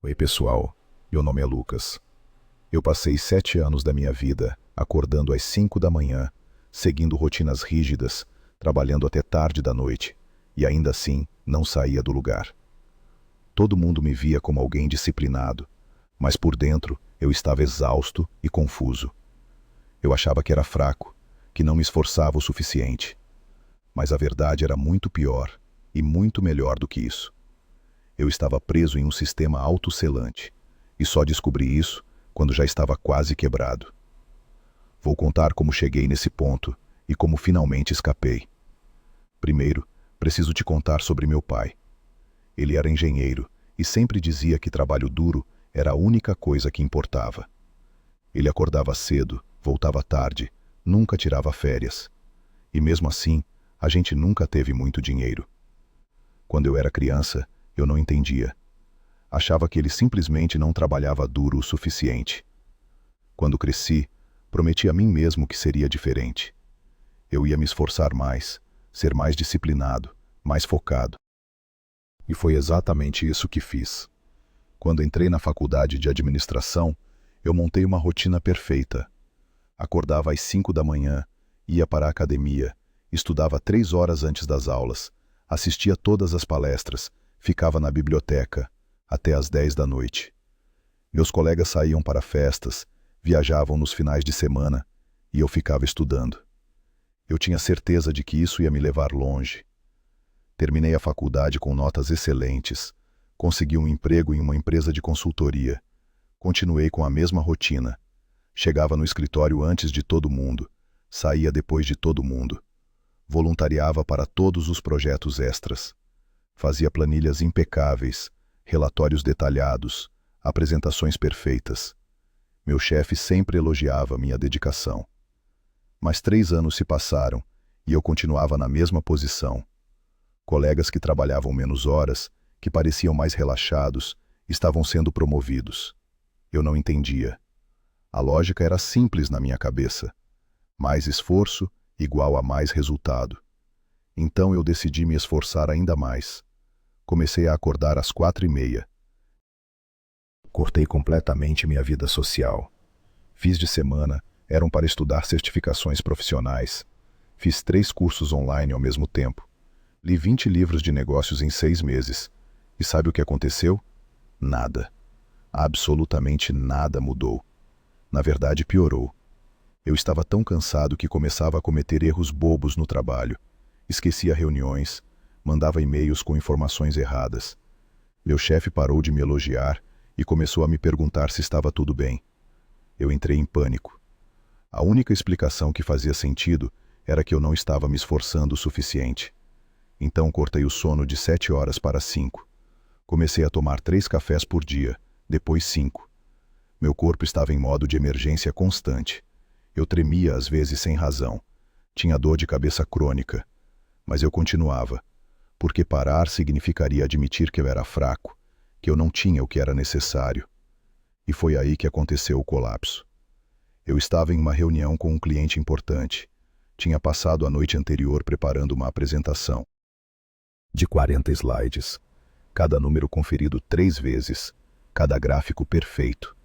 Oi, pessoal. Meu nome é Lucas. Eu passei 7 anos da minha vida acordando às 5 da manhã, seguindo rotinas rígidas, trabalhando até tarde da noite, e ainda assim não saía do lugar. Todo mundo me via como alguém disciplinado, mas por dentro eu estava exausto e confuso. Eu achava que era fraco, que não me esforçava o suficiente. Mas a verdade era muito pior e muito melhor do que isso. Eu estava preso em um sistema autosselante, e só descobri isso quando já estava quase quebrado. Vou contar como cheguei nesse ponto e como finalmente escapei. Primeiro, preciso te contar sobre meu pai. Ele era engenheiro e sempre dizia que trabalho duro era a única coisa que importava. Ele acordava cedo, voltava tarde, nunca tirava férias. E mesmo assim, a gente nunca teve muito dinheiro. Quando eu era criança, eu não entendia. Achava que ele simplesmente não trabalhava duro o suficiente. Quando cresci, prometi a mim mesmo que seria diferente. Eu ia me esforçar mais, ser mais disciplinado, mais focado. E foi exatamente isso que fiz. Quando entrei na faculdade de administração, eu montei uma rotina perfeita. Acordava às 5 da manhã, ia para a academia, estudava 3 horas antes das aulas, assistia todas as palestras, ficava na biblioteca, até às 10 da noite. Meus colegas saíam para festas, viajavam nos finais de semana, e eu ficava estudando. Eu tinha certeza de que isso ia me levar longe. Terminei a faculdade com notas excelentes, consegui um emprego em uma empresa de consultoria, continuei com a mesma rotina, chegava no escritório antes de todo mundo, saía depois de todo mundo, voluntariava para todos os projetos extras, fazia planilhas impecáveis, relatórios detalhados, apresentações perfeitas. Meu chefe sempre elogiava minha dedicação. Mas 3 anos se passaram e eu continuava na mesma posição. Colegas que trabalhavam menos horas, que pareciam mais relaxados, estavam sendo promovidos. Eu não entendia. A lógica era simples na minha cabeça. Mais esforço igual a mais resultado. Então eu decidi me esforçar ainda mais. Comecei a acordar às 4h30. Cortei completamente minha vida social. Fins de semana eram para estudar certificações profissionais. Fiz 3 cursos online ao mesmo tempo. Li 20 livros de negócios em 6 meses. E sabe o que aconteceu? Nada. Absolutamente nada mudou. Na verdade, piorou. Eu estava tão cansado que começava a cometer erros bobos no trabalho. Esquecia reuniões, mandava e-mails com informações erradas. Meu chefe parou de me elogiar e começou a me perguntar se estava tudo bem. Eu entrei em pânico. A única explicação que fazia sentido era que eu não estava me esforçando o suficiente. Então cortei o sono de 7 horas para 5. Comecei a tomar 3 cafés por dia, depois 5. Meu corpo estava em modo de emergência constante. Eu tremia às vezes sem razão. Tinha dor de cabeça crônica. Mas eu continuava, porque parar significaria admitir que eu era fraco, que eu não tinha o que era necessário. E foi aí que aconteceu o colapso. Eu estava em uma reunião com um cliente importante. Tinha passado a noite anterior preparando uma apresentação de 40 slides, cada número conferido 3 vezes, cada gráfico perfeito.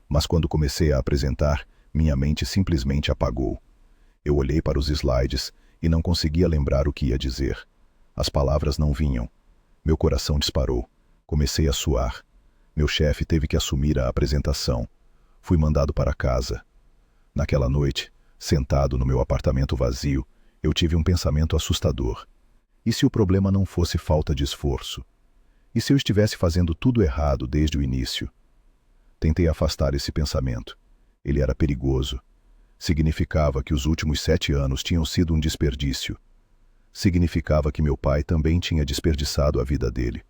Mas quando comecei a apresentar, minha mente simplesmente apagou. Eu olhei para os slides e não conseguia lembrar o que ia dizer. As palavras não vinham. Meu coração disparou. Comecei a suar. Meu chefe teve que assumir a apresentação. Fui mandado para casa. Naquela noite, sentado no meu apartamento vazio, eu tive um pensamento assustador. E se o problema não fosse falta de esforço? E se eu estivesse fazendo tudo errado desde o início? Tentei afastar esse pensamento. Ele era perigoso. Significava que os últimos 7 anos tinham sido um desperdício. Significava que meu pai também tinha desperdiçado a vida dele.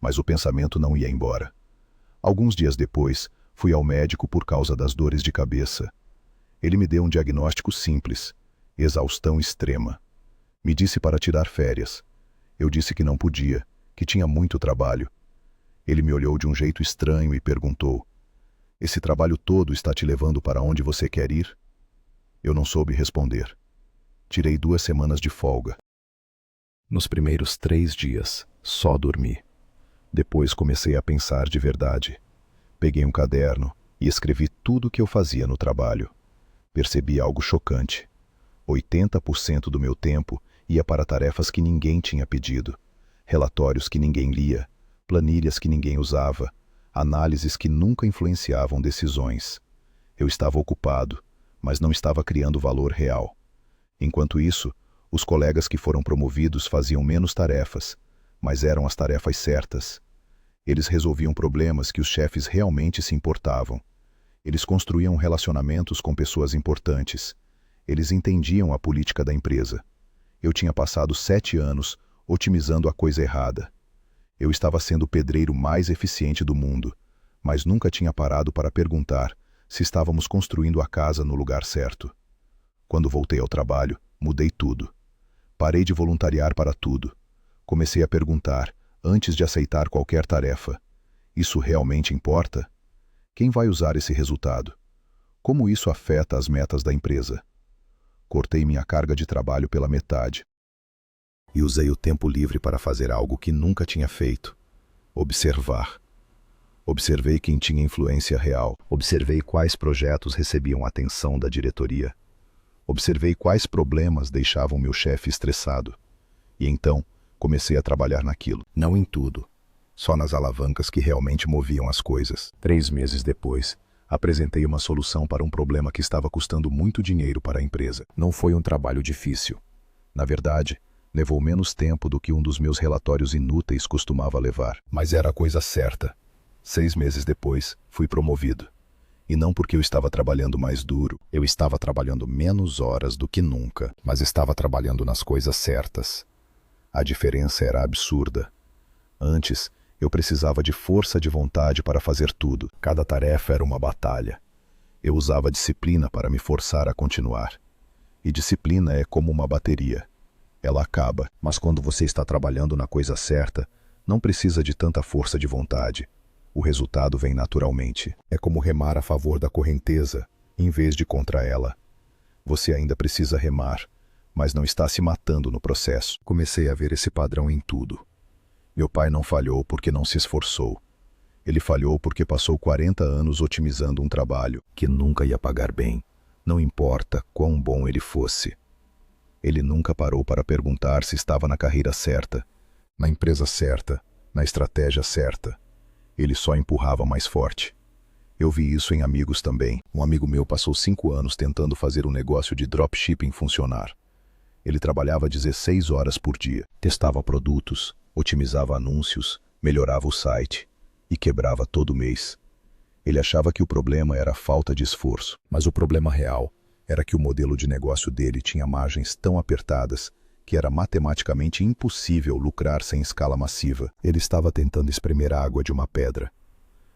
Mas o pensamento não ia embora. Alguns dias depois, fui ao médico por causa das dores de cabeça. Ele me deu um diagnóstico simples: exaustão extrema. Me disse para tirar férias. Eu disse que não podia, que tinha muito trabalho. Ele me olhou de um jeito estranho e perguntou: "Esse trabalho todo está te levando para onde você quer ir?" Eu não soube responder. Tirei 2 semanas de folga. Nos primeiros 3 dias, só dormi. Depois comecei a pensar de verdade. Peguei um caderno e escrevi tudo o que eu fazia no trabalho. Percebi algo chocante. 80% do meu tempo ia para tarefas que ninguém tinha pedido, relatórios que ninguém lia, planilhas que ninguém usava, análises que nunca influenciavam decisões. Eu estava ocupado, mas não estava criando valor real. Enquanto isso, os colegas que foram promovidos faziam menos tarefas, mas eram as tarefas certas. Eles resolviam problemas que os chefes realmente se importavam. Eles construíam relacionamentos com pessoas importantes. Eles entendiam a política da empresa. Eu tinha passado 7 anos otimizando a coisa errada. Eu estava sendo o pedreiro mais eficiente do mundo, mas nunca tinha parado para perguntar se estávamos construindo a casa no lugar certo. Quando voltei ao trabalho, mudei tudo. Parei de voluntariar para tudo. Comecei a perguntar, antes de aceitar qualquer tarefa: isso realmente importa? Quem vai usar esse resultado? Como isso afeta as metas da empresa? Cortei minha carga de trabalho pela metade. E usei o tempo livre para fazer algo que nunca tinha feito: observar. Observei quem tinha influência real. Observei quais projetos recebiam atenção da diretoria. Observei quais problemas deixavam meu chefe estressado. E então, comecei a trabalhar naquilo. Não em tudo, só nas alavancas que realmente moviam as coisas. 3 meses depois, apresentei uma solução para um problema que estava custando muito dinheiro para a empresa. Não foi um trabalho difícil. Na verdade, levou menos tempo do que um dos meus relatórios inúteis costumava levar. Mas era a coisa certa. 6 meses depois, fui promovido. E não porque eu estava trabalhando mais duro, eu estava trabalhando menos horas do que nunca, mas estava trabalhando nas coisas certas. A diferença era absurda. Antes, eu precisava de força de vontade para fazer tudo. Cada tarefa era uma batalha. Eu usava disciplina para me forçar a continuar. E disciplina é como uma bateria. Ela acaba, mas quando você está trabalhando na coisa certa, não precisa de tanta força de vontade. O resultado vem naturalmente. É como remar a favor da correnteza, em vez de contra ela. Você ainda precisa remar, mas não está se matando no processo. Comecei a ver esse padrão em tudo. Meu pai não falhou porque não se esforçou. Ele falhou porque passou 40 anos otimizando um trabalho que nunca ia pagar bem, não importa quão bom ele fosse. Ele nunca parou para perguntar se estava na carreira certa, na empresa certa, na estratégia certa. Ele só empurrava mais forte. Eu vi isso em amigos também. Um amigo meu passou 5 anos tentando fazer um negócio de dropshipping funcionar. Ele trabalhava 16 horas por dia, testava produtos, otimizava anúncios, melhorava o site e quebrava todo mês. Ele achava que o problema era a falta de esforço, mas o problema real era que o modelo de negócio dele tinha margens tão apertadas que era matematicamente impossível lucrar sem escala massiva. Ele estava tentando espremer a água de uma pedra.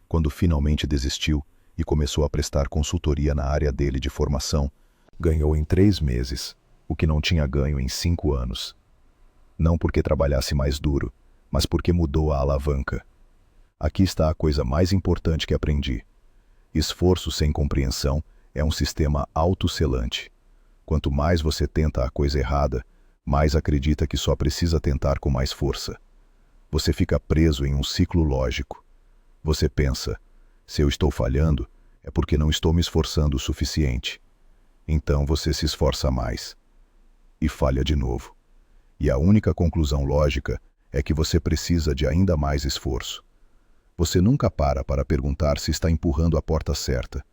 Quando finalmente desistiu e começou a prestar consultoria na área dele de formação, ganhou em 3 meses, o que não tinha ganho em 5 anos. Não porque trabalhasse mais duro, mas porque mudou a alavanca. Aqui está a coisa mais importante que aprendi. Esforço sem compreensão é um sistema autosselante. Quanto mais você tenta a coisa errada, mais acredita que só precisa tentar com mais força. Você fica preso em um ciclo lógico. Você pensa: se eu estou falhando, é porque não estou me esforçando o suficiente. Então você se esforça mais. E falha de novo. E a única conclusão lógica é que você precisa de ainda mais esforço. Você nunca para perguntar se está empurrando a porta certa.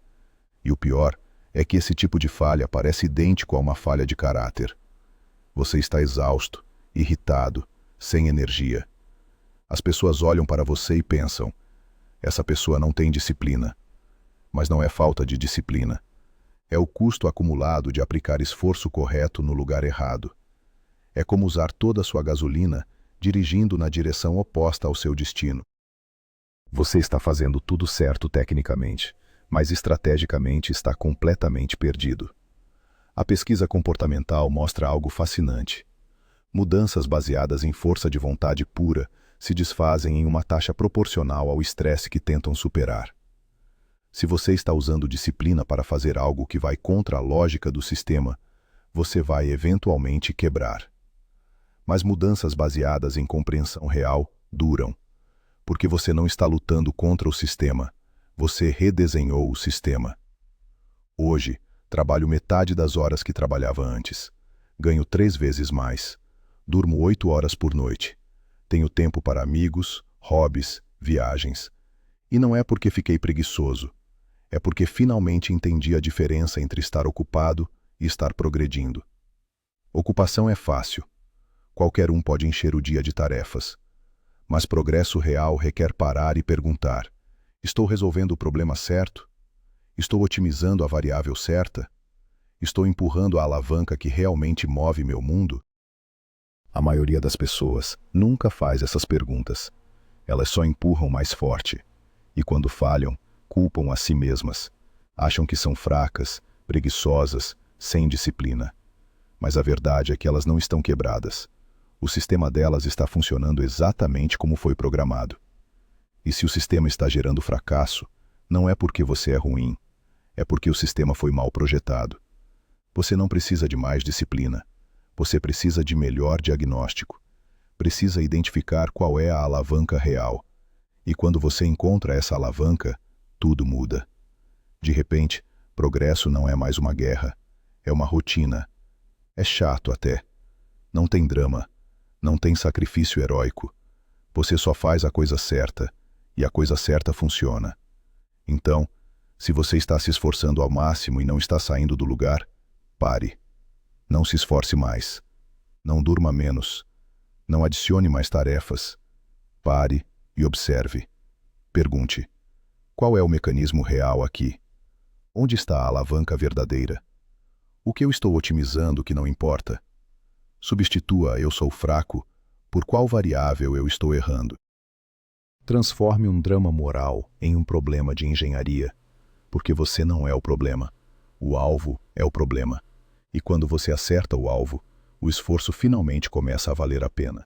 E o pior é que esse tipo de falha parece idêntico a uma falha de caráter. Você está exausto, irritado, sem energia. As pessoas olham para você e pensam: essa pessoa não tem disciplina. Mas não é falta de disciplina. É o custo acumulado de aplicar esforço correto no lugar errado. É como usar toda a sua gasolina dirigindo na direção oposta ao seu destino. Você está fazendo tudo certo tecnicamente, mas estrategicamente está completamente perdido. A pesquisa comportamental mostra algo fascinante. Mudanças baseadas em força de vontade pura se desfazem em uma taxa proporcional ao estresse que tentam superar. Se você está usando disciplina para fazer algo que vai contra a lógica do sistema, você vai eventualmente quebrar. Mas mudanças baseadas em compreensão real duram. Porque você não está lutando contra o sistema, você redesenhou o sistema. Hoje, trabalho metade das horas que trabalhava antes. Ganho 3 vezes mais. Durmo 8 horas por noite. Tenho tempo para amigos, hobbies, viagens. E não é porque fiquei preguiçoso. É porque finalmente entendi a diferença entre estar ocupado e estar progredindo. Ocupação é fácil. Qualquer um pode encher o dia de tarefas. Mas progresso real requer parar e perguntar: estou resolvendo o problema certo? Estou otimizando a variável certa? Estou empurrando a alavanca que realmente move meu mundo? A maioria das pessoas nunca faz essas perguntas. Elas só empurram mais forte. E quando falham, culpam a si mesmas. Acham que são fracas, preguiçosas, sem disciplina. Mas a verdade é que elas não estão quebradas. O sistema delas está funcionando exatamente como foi programado. E se o sistema está gerando fracasso, não é porque você é ruim, é porque o sistema foi mal projetado. Você não precisa de mais disciplina. Você precisa de melhor diagnóstico. Precisa identificar qual é a alavanca real. E quando você encontra essa alavanca, tudo muda. De repente, progresso não é mais uma guerra. É uma rotina. É chato até. Não tem drama. Não tem sacrifício heróico. Você só faz a coisa certa. E a coisa certa funciona. Então, se você está se esforçando ao máximo e não está saindo do lugar, pare. Não se esforce mais. Não durma menos. Não adicione mais tarefas. Pare e observe. Pergunte: qual é o mecanismo real aqui? Onde está a alavanca verdadeira? O que eu estou otimizando que não importa? Substitua "eu sou fraco" por qual variável eu estou errando. Transforme um drama moral em um problema de engenharia, porque você não é o problema. O alvo é o problema. E quando você acerta o alvo, o esforço finalmente começa a valer a pena.